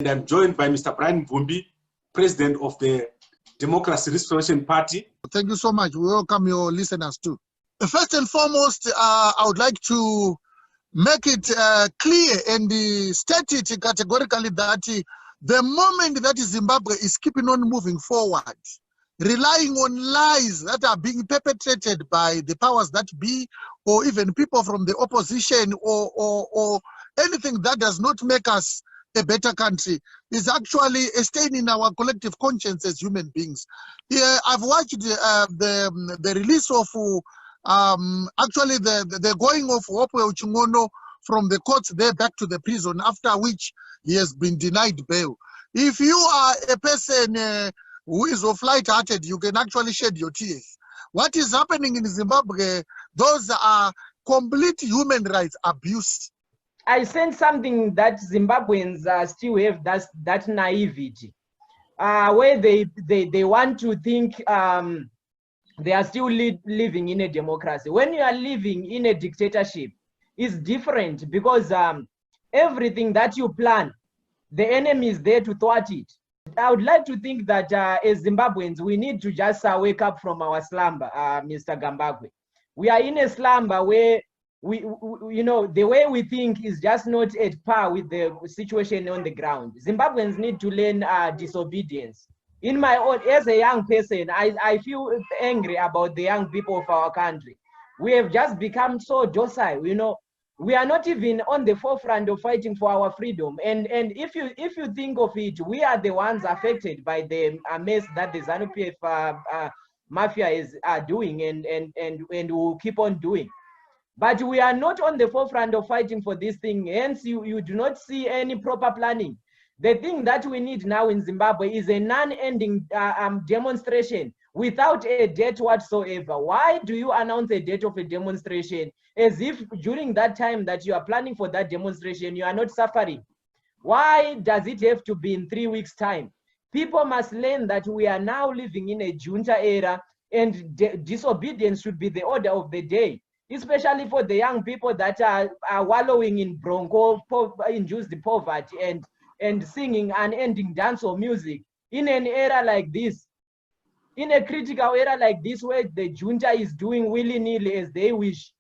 And I'm joined by Mr. Brian Mubvumbi, President of the Democracy Restoration Party. Thank you so much. We welcome your listeners too. First and foremost, I would like to make it clear and state it categorically that the moment that Zimbabwe is keeping on moving forward, relying on lies that are being perpetrated by the powers that be, or even people from the opposition, or anything that does not make us a better country, is actually a stain in our collective conscience as human beings. Yeah, I've watched the release of actually the going of Hopewell Chingono from the courts there back to the prison, after which he has been denied bail. If you are a person who is of light-hearted, you can actually shed your tears. What is happening in Zimbabwe, those are complete human rights abuse. I sense something that Zimbabweans still have, that naivety, where they want to think they are still living in a democracy. When you are living in a dictatorship, it's different, because everything that you plan, the enemy is there to thwart it. I would like to think that as Zimbabweans, we need to just wake up from our slumber, Mr. Gambagwe. We are in a slumber where you know, the way we think is just not at par with the situation on the ground. Zimbabweans need to learn disobedience. In my own, as a young person, I feel angry about the young people of our country. We have just become so docile, you know. We are not even on the forefront of fighting for our freedom. And if you think of it, we are the ones affected by the mess that the ZANU-PF mafia is doing and will keep on doing. But we are not on the forefront of fighting for this thing. Hence, you do not see any proper planning. The thing that we need now in Zimbabwe is a non-ending demonstration without a date whatsoever. Why do you announce a date of a demonstration as if during that time that you are planning for that demonstration, you are not suffering? Why does it have to be in 3 weeks' time? People must learn that we are now living in a junta era, and disobedience should be the order of the day, especially for the young people that are wallowing in bronco-induced poverty and singing unending dance or music in an era like this, in a critical era like this, where the junta is doing willy-nilly as they wish.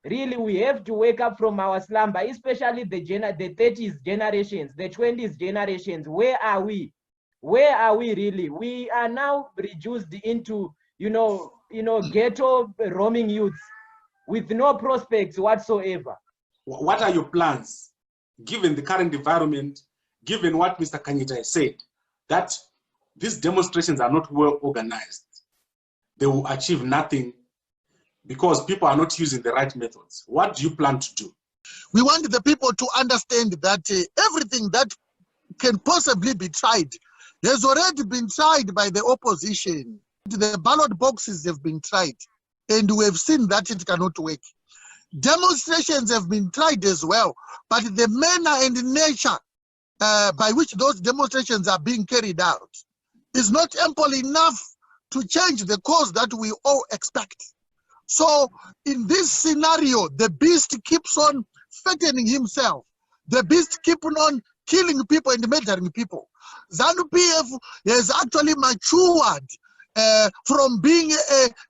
Really, we have to wake up from our slumber, especially the 30s generations, the 20s generations. Where are we? Where are we really? We are now reduced into, you know, ghetto roaming youths with no prospects whatsoever. What are your plans, given the current environment, given what Mr. Kanyita has said, that these demonstrations are not well organized? They will achieve nothing because people are not using the right methods. What do you plan to do? We want the people to understand that everything that can possibly be tried has already been tried by the opposition. The ballot boxes have been tried, and we have seen that it cannot work. Demonstrations have been tried as well, but the manner and nature by which those demonstrations are being carried out is not ample enough to change the cause that we all expect. So in this scenario, the beast keeps on fattening himself. The beast keeps on killing people and murdering people. ZANU-PF has actually matured from being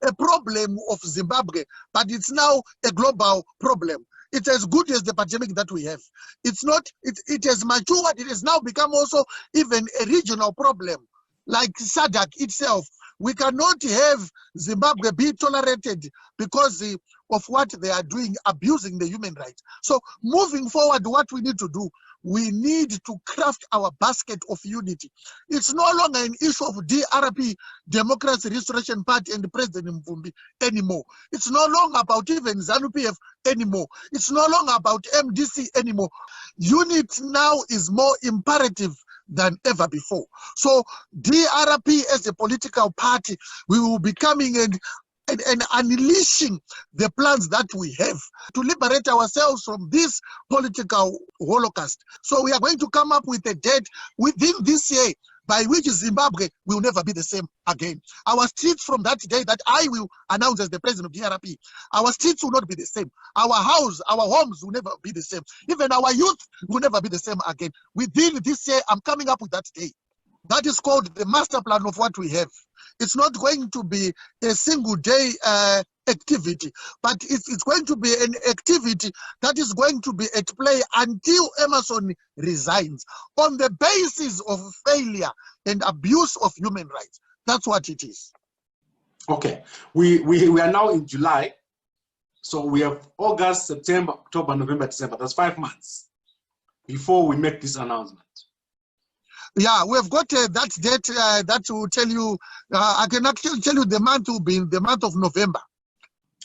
a problem of Zimbabwe, but it's now a global problem. It's as good as the pandemic that we have. It's not, it has matured. It has now become also even a regional problem, like SADC itself. We cannot have Zimbabwe be tolerated because of what they are doing, abusing the human rights. So moving forward, what we need to do, we need to craft our basket of unity. It's no longer an issue of DRP, Democracy Restoration Party, and President Mubvumbi anymore. It's no longer about even ZANU-PF anymore. It's no longer about MDC anymore. Unity now is more imperative than ever before. So DRP as a political party, we will be coming and unleashing the plans that we have to liberate ourselves from this political holocaust. So we are going to come up with a date within this year. by which Zimbabwe will never be the same again. Our streets from that day that I will announce as the president of DRP, our streets will not be the same. Our homes will never be the same. Even our youth will never be the same again. Within this year, I'm coming up with that day. That is called the master plan of what we have. It's not going to be a single day activity, but it's going to be an activity that is going to be at play until Emerson resigns on the basis of failure and abuse of human rights. That's what it is. Okay, we are now in July, so we have August, September, October, November, December. That's 5 months before we make this announcement. Yeah, we've got that date that will tell you. I can actually tell you the month will be in the month of November.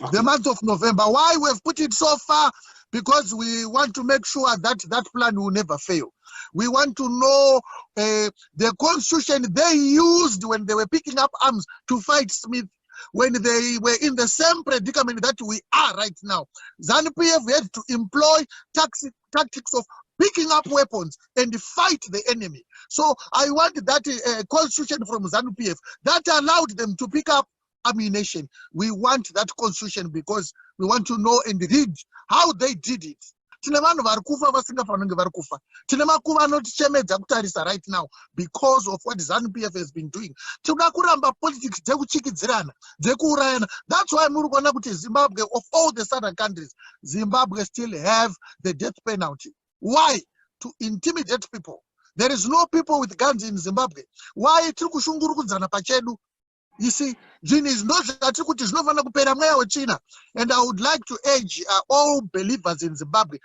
Okay. The month of November. Why we've put it so far? Because we want to make sure that that plan will never fail. We want to know the constitution they used when they were picking up arms to fight Smith, when they were in the same predicament that we are right now. ZANU-PF had to employ tactics of picking up weapons and fight the enemy. So I want that constitution from ZANU-PF that allowed them to pick up ammunition. We want that constitution because we want to know and read how they did it. Tine vanhu vari kufa vasingafaniri vari kufa. Tine makuva anotichemedza kutarisa right now because of what ZANU-PF has been doing. Tinoda kuramba politics dzekuchikidzirana, dzekuurayana. That's why muri kuona kuti Zimbabwe, of all the southern countries, Zimbabwe still have the death penalty. Why? To intimidate people. There is no people with guns in Zimbabwe. Why? Tiri kushungurukudzana pachedu. You see, Jini is not that China. And I would like to urge all believers in Zimbabwe.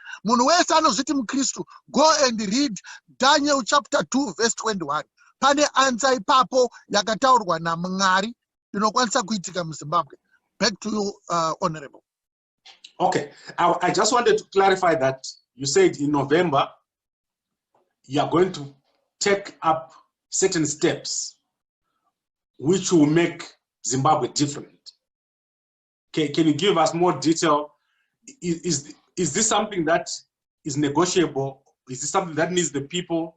Go and read Daniel chapter 2, verse 21. Pane answer ipapo yakataurwa na Mwari inokwanisa kuitika mu Zimbabwe. Back to you, Honorable. Okay, I just wanted to clarify that you said in November you are going to take up certain steps which will make Zimbabwe different. Can you give us more detail? Is this something that is negotiable? Is this something that needs the people?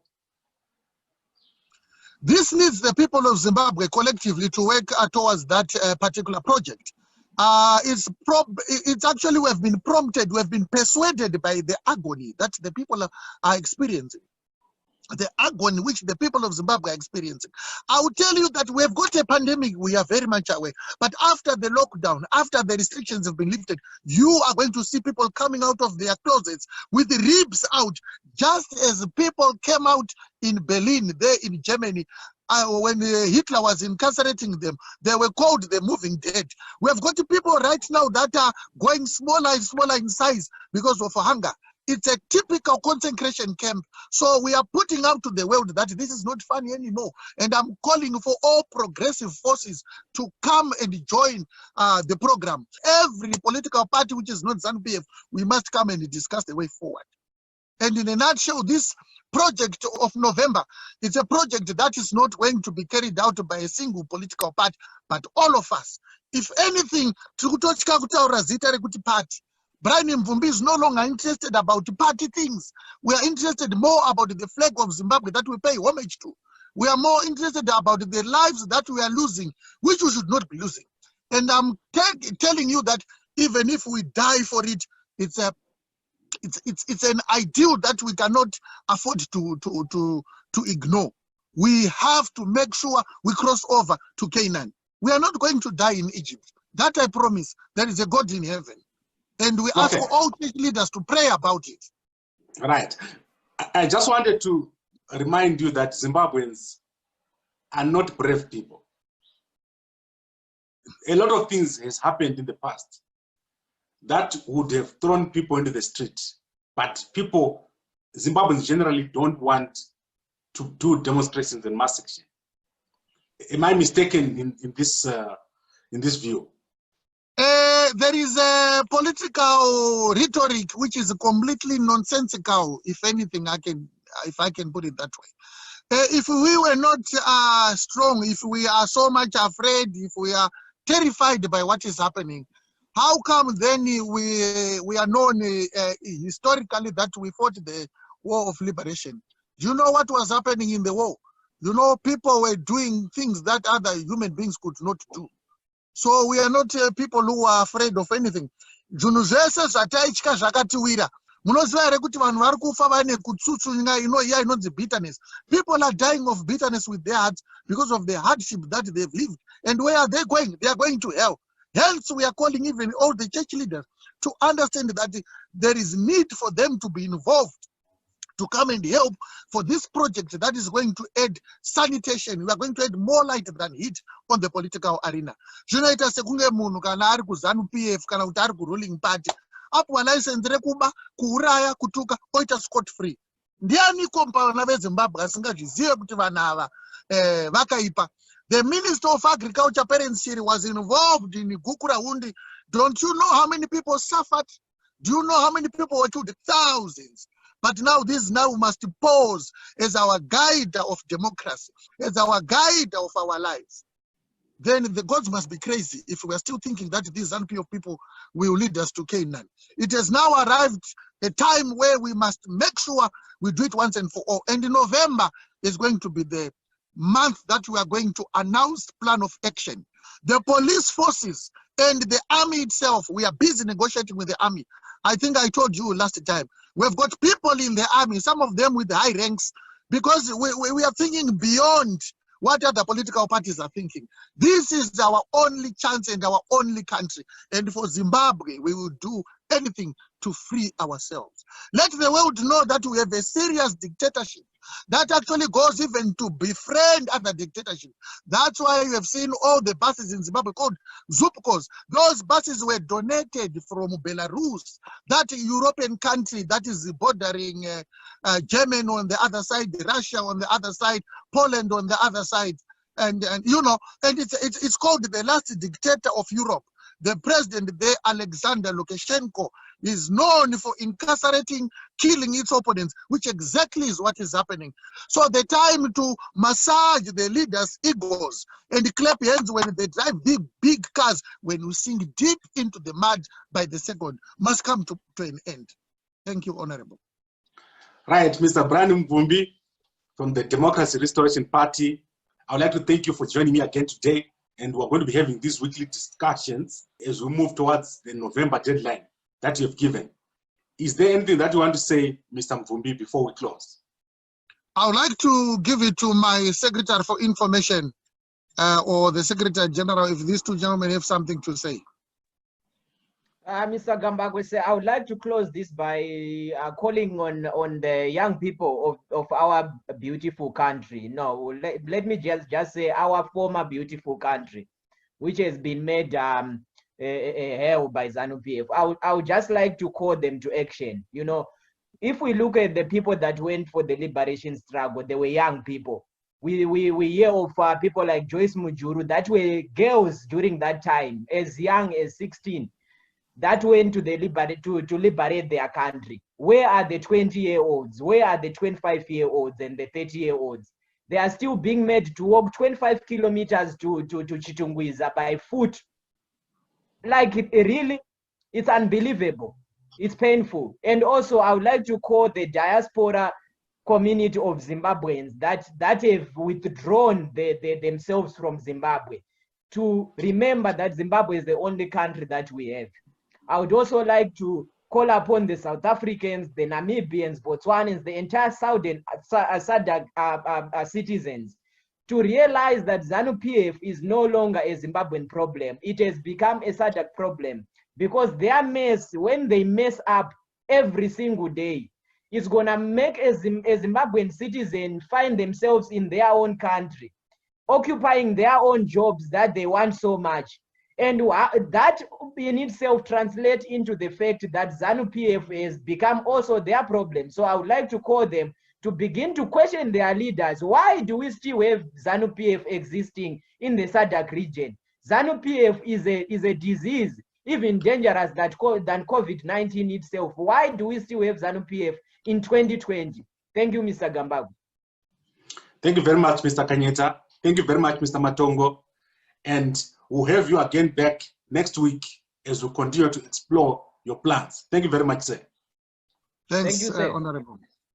This needs the people of Zimbabwe collectively to work towards that particular project. It's actually we have been prompted, we have been persuaded by the agony that the people are experiencing. The agony which the people of Zimbabwe are experiencing. I will tell you that we have got a pandemic, we are very much aware. But after the lockdown, after the restrictions have been lifted, you are going to see people coming out of their closets with the ribs out, just as people came out in Berlin, there in Germany, when Hitler was incarcerating them. They were called the moving dead. We have got people right now that are going smaller and smaller in size because of hunger. It's a typical concentration camp. So we are putting out to the world that this is not funny anymore. And I'm calling for all progressive forces to come and join the program. Every political party which is not ZANU-PF, we must come and discuss the way forward. And in a nutshell, this project of November, it's a project that is not going to be carried out by a single political party, but all of us. If anything, party. Brian Mubvumbi is no longer interested about party things. We are interested more about the flag of Zimbabwe that we pay homage to. We are more interested about the lives that we are losing, which we should not be losing. And I'm telling you that even if we die for it, it's an ideal that we cannot afford to ignore. We have to make sure we cross over to Canaan. We are not going to die in Egypt. That I promise. There is a God in heaven. And we ask for all church leaders to pray about it. Right. I just wanted to remind you that Zimbabweans are not brave people. A lot of things has happened in the past that would have thrown people into the street. But people, Zimbabweans generally don't want to do demonstrations and mass action. Am I mistaken in this view? There is a political rhetoric which is completely nonsensical, if anything, if I can put it that way. If we were not strong, if we are so much afraid, if we are terrified by what is happening, how come then we are known historically that we fought the war of liberation? Do you know what was happening in the war? You know, people were doing things that other human beings could not do. So we are not people who are afraid of anything. Zvinhu zvese zvataitywa zvakatiwira. Munoziva here kuti vanhu vari kufa vane kutsutsuna iya inonzi bitterness. People are dying of bitterness with their hearts because of the hardship that they've lived. And where are they going? They are going to hell. Hence, we are calling even all the church leaders to understand that there is need for them to be involved, to come and help for this project that is going to add sanitation. We are going to add more light than heat on the political arena. Zvinoita sekunge munhu kana ari kuZANU-PF kana kuti ari kuruling party apuwa license rekuba, kuuraya, kutuka, oita scot free. Ndiani kompana veZimbabwe asingazvizive kuti vanhu ava vakaipa? The Minister of Agriculture, Parents Siri, was involved in Gukuraundi. Don't you know how many people suffered? Do you know how many people were killed? Thousands. But now this must pose as our guide of democracy, as our guide of our lives. Then the gods must be crazy if we are still thinking that these ZANU-PF people will lead us to Canaan. It has now arrived a time where we must make sure we do it once and for all. And in November is going to be the month that we are going to announce plan of action. The police forces and the army itself, we are busy negotiating with the army. I think I told you last time, we've got people in the army, some of them with high ranks, because we are thinking beyond what other political parties are thinking. This is our only chance and our only country. And for Zimbabwe, we will do anything to free ourselves. Let the world know that we have a serious dictatorship that actually goes even to befriend other dictatorships. That's why you have seen all the buses in Zimbabwe called Zupcos. Those buses were donated from Belarus, that European country that is bordering Germany on the other side, Russia on the other side, Poland on the other side. And you know, and it's called the last dictator of Europe. The president there, Alexander Lukashenko, is known for incarcerating, killing its opponents, which exactly is what is happening. So the time to massage the leaders' egos and clap hands when they drive big cars, when we sink deep into the mud by the second, must come to an end. Thank you, Honorable. Right, Mr. Brandon Mubvumbi from the Democracy Restoration Party. I would like to thank you for joining me again today. And we're going to be having these weekly discussions as we move towards the November deadline that you have given. Is there anything that you want to say, Mr. Mubvumbi, before we close? I would like to give it to my Secretary for Information or the Secretary General if these two gentlemen have something to say. Mr. Gambagwe, I would like to close this by calling on the young people of our beautiful country. No, let me just say our former beautiful country, which has been made a hell by ZANU-PF. I would just like to call them to action. You know, if we look at the people that went for the liberation struggle, they were young people. We hear of people like Joyce Mujuru that were girls during that time, as young as 16. That went to to liberate their country. Where are the 20-year-olds? Where are the 25-year-olds and the 30-year-olds? They are still being made to walk 25 kilometers to Chitungwiza by foot. Like, really, it's unbelievable. It's painful. And also, I would like to call the diaspora community of Zimbabweans that have withdrawn themselves from Zimbabwe to remember that Zimbabwe is the only country that we have. I would also like to call upon the South Africans, the Namibians, Botswanans, the entire Southern SADC citizens to realize that ZANU-PF is no longer a Zimbabwean problem. It has become a SADC problem because their mess, when they mess up every single day, it's going to make a Zimbabwean citizen find themselves in their own country, occupying their own jobs that they want so much. And that in itself translates into the fact that ZANU-PF has become also their problem. So I would like to call them to begin to question their leaders. Why do we still have ZANU-PF existing in the SADC region? ZANU-PF is a disease even dangerous than COVID-19 itself. Why do we still have ZANU-PF in 2020? Thank you, Mr. Gambagwe. Thank you very much, Mr. Kanyeta. Thank you very much, Mr. Matongo. And we'll have you again back next week as we continue to explore your plans. Thank you very much, sir. Thanks, Thank you, sir. Honorable.